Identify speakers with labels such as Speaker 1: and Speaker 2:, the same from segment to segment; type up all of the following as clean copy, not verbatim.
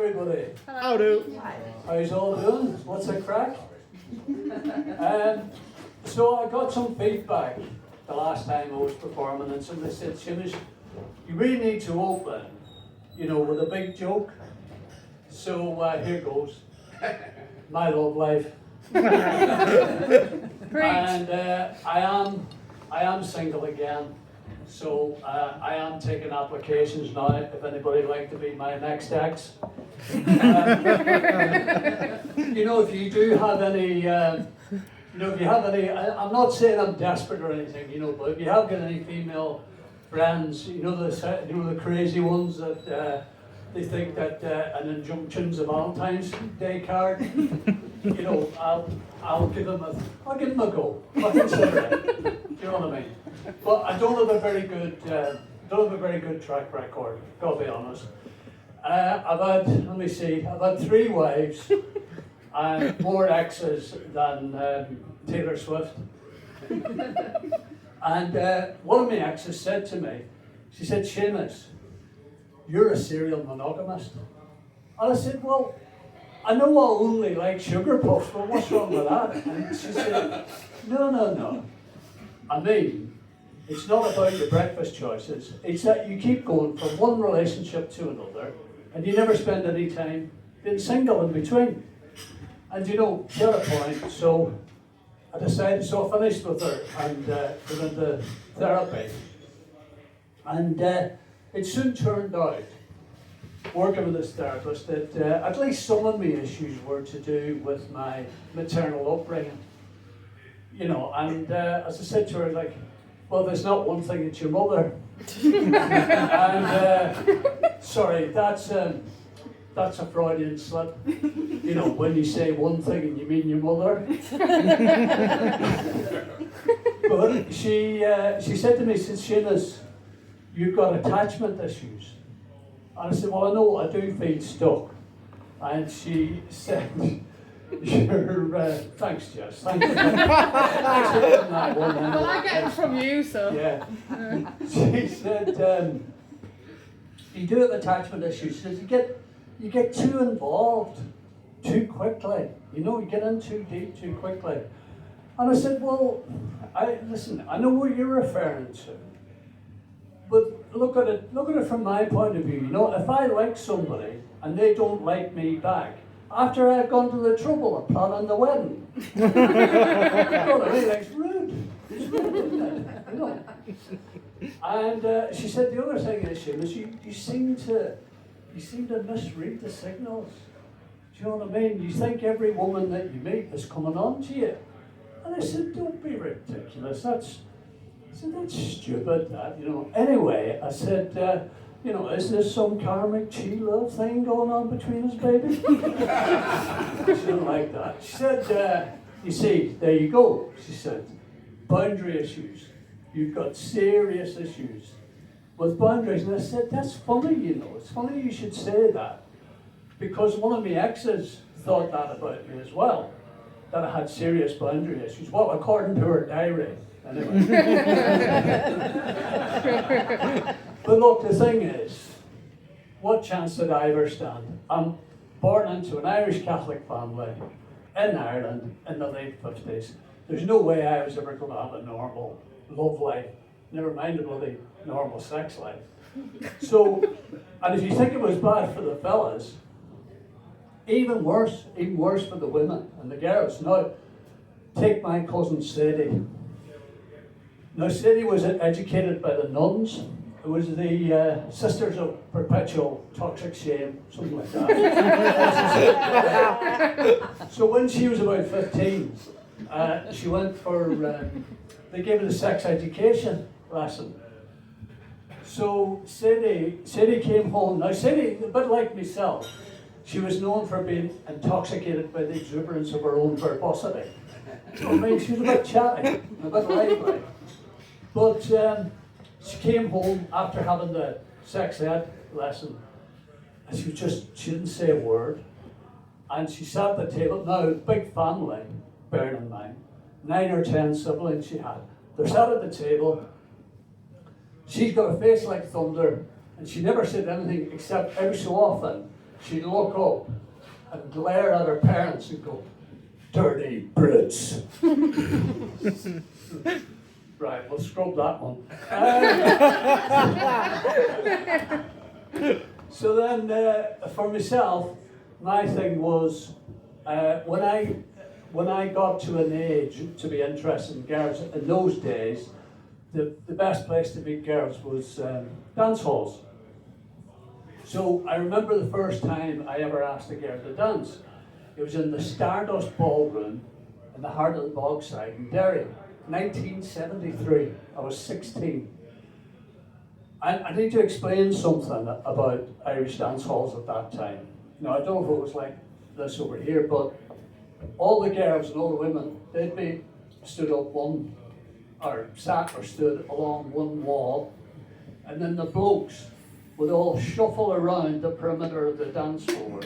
Speaker 1: everybody.
Speaker 2: Howdy.
Speaker 1: How's all doing? What's the crack? So I got some feedback the last time I was performing, and somebody said, Seamus, you really need to open, with a big joke. So here goes. My love life. And I am single again. So I am taking applications now if anybody would like to be my next ex. If you do have any, if you have any, I'm not saying I'm desperate or anything, but if you have got any female friends, the crazy ones that they think that an injunction's a Valentine's Day card, I'll give them a go. I'll consider it. Do you know what I mean? But I don't have a very good track record. Gotta be honest. I've had 3 wives and more exes than Taylor Swift. And one of my exes said to me, she said, Seamus, you're a serial monogamist. And I said, well, I know I only like sugar puffs, but what's wrong with that? And she said, no. I mean, it's not about your breakfast choices. It's that you keep going from one relationship to another, and you never spend any time being single in between. And she had a point, so I decided, so I finished with her and went into therapy. And it soon turned out, working with this therapist, that at least some of my issues were to do with my maternal upbringing. And as I said to her, well, there's not one thing, it's your mother. And sorry, that's a Freudian slip. When you say one thing and you mean your mother. But she said to me, Seamus, you've got attachment issues. And I said, well, I know I do feel stuck. And she said, thanks, Jess. Thank you. Thanks for getting that one.
Speaker 2: Well, I get it from you, so.
Speaker 1: Yeah. She said, you do have attachment issues. She says, you get too involved too quickly. You get in too deep too quickly. And I said, well, listen, I know what you're referring to. But look at it from my point of view. If I like somebody and they don't like me back, after I've gone to the trouble of planning the wedding, it's rude. It's rude, isn't it? And she said the other thing is, Seamus, you seem to misread the signals. Do you know what I mean? You think every woman that you meet is coming on to you. And I said, don't be ridiculous. That's stupid, that, Anyway, I said, is there some karmic chi love thing going on between us, baby? She didn't like that. She said, you see, there you go. She said, boundary issues. You've got serious issues with boundaries. And I said, that's funny, It's funny you should say that. Because one of my exes thought that about me as well, that I had serious boundary issues. Well, according to her diary. Anyway. But look, the thing is, what chance did I ever stand? I'm born into an Irish Catholic family in Ireland in the late 50s. There's no way I was ever going to have a normal love life, never mind a bloody normal sex life. So, and if you think it was bad for the fellas, even worse for the women and the girls. Now, take my cousin Sadie. Now, Sadie was educated by the nuns. It was the Sisters of Perpetual Toxic Shame, something like that. So when she was about 15, she went for, they gave her the sex education lesson. So Sadie came home. Now Sadie, a bit like myself, she was known for being intoxicated by the exuberance of her own verbosity. I mean, she was a bit chatty, a bit lively. But she came home after having the sex ed lesson, and she didn't say a word. And she sat at the table. Now, big family, bearing in mind, 9 or 10 siblings she had. They're sat at the table. She's got a face like thunder, and she never said anything except every so often she'd look up and glare at her parents and go, "Dirty brutes." Right, we'll scrub that one. So then, for myself, my thing was when I got to an age to be interested in girls. In those days, the best place to meet girls was dance halls. So I remember the first time I ever asked a girl to dance. It was in the Stardust Ballroom in the heart of the Bogside in Derry, 1973. I was 16. I need to explain something about Irish dance halls at that time. Now, I don't know if it was like this over here, but all the girls and all the women, they'd be stood up one, or sat or stood along one wall, and then the blokes would all shuffle around the perimeter of the dance floor,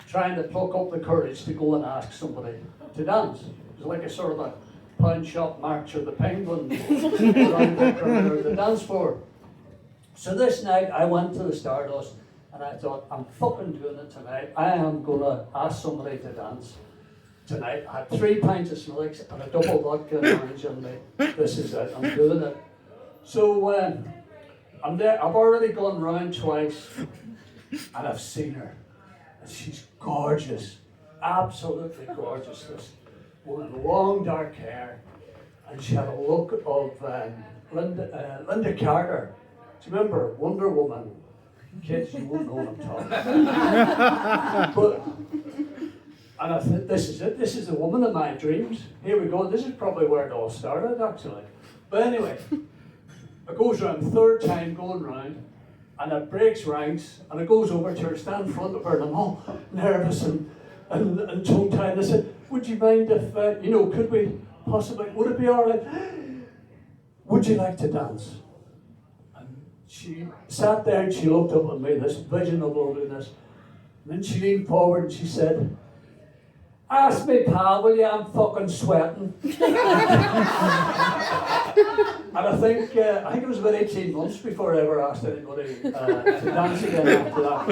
Speaker 1: trying to pluck up the courage to go and ask somebody to dance. It was like a sort of a pound shop march of the penguins around the perimeter of the dance floor. So this night I went to the Stardust and I thought, I'm fucking doing it tonight. I am gonna ask somebody to dance tonight. I had 3 pints of Smithwick's and a double vodka and orange on me. This is it, I'm doing it. So I'm there, I've already gone round twice and I've seen her. And she's gorgeous, absolutely gorgeous. This woman with long dark hair, and she had a look of Linda Carter. Do you remember Wonder Woman? Kids, you won't know what I'm talking about. But, and I thought, this is it. This is the woman of my dreams. Here we go. This is probably where it all started, actually. But anyway, it goes around, third time going round, and it breaks ranks, and it goes over to her, stand in front of her, and I'm all nervous and tongue-tied. I said, would you mind if, could we possibly, would it be all right? Would you like to dance? She sat there and she looked up at me, this vision of loneliness. And then she leaned forward and she said, "Ask me, pal, will you? I'm fucking sweating." And I think it was about 18 months before I ever asked anybody to dance again after that.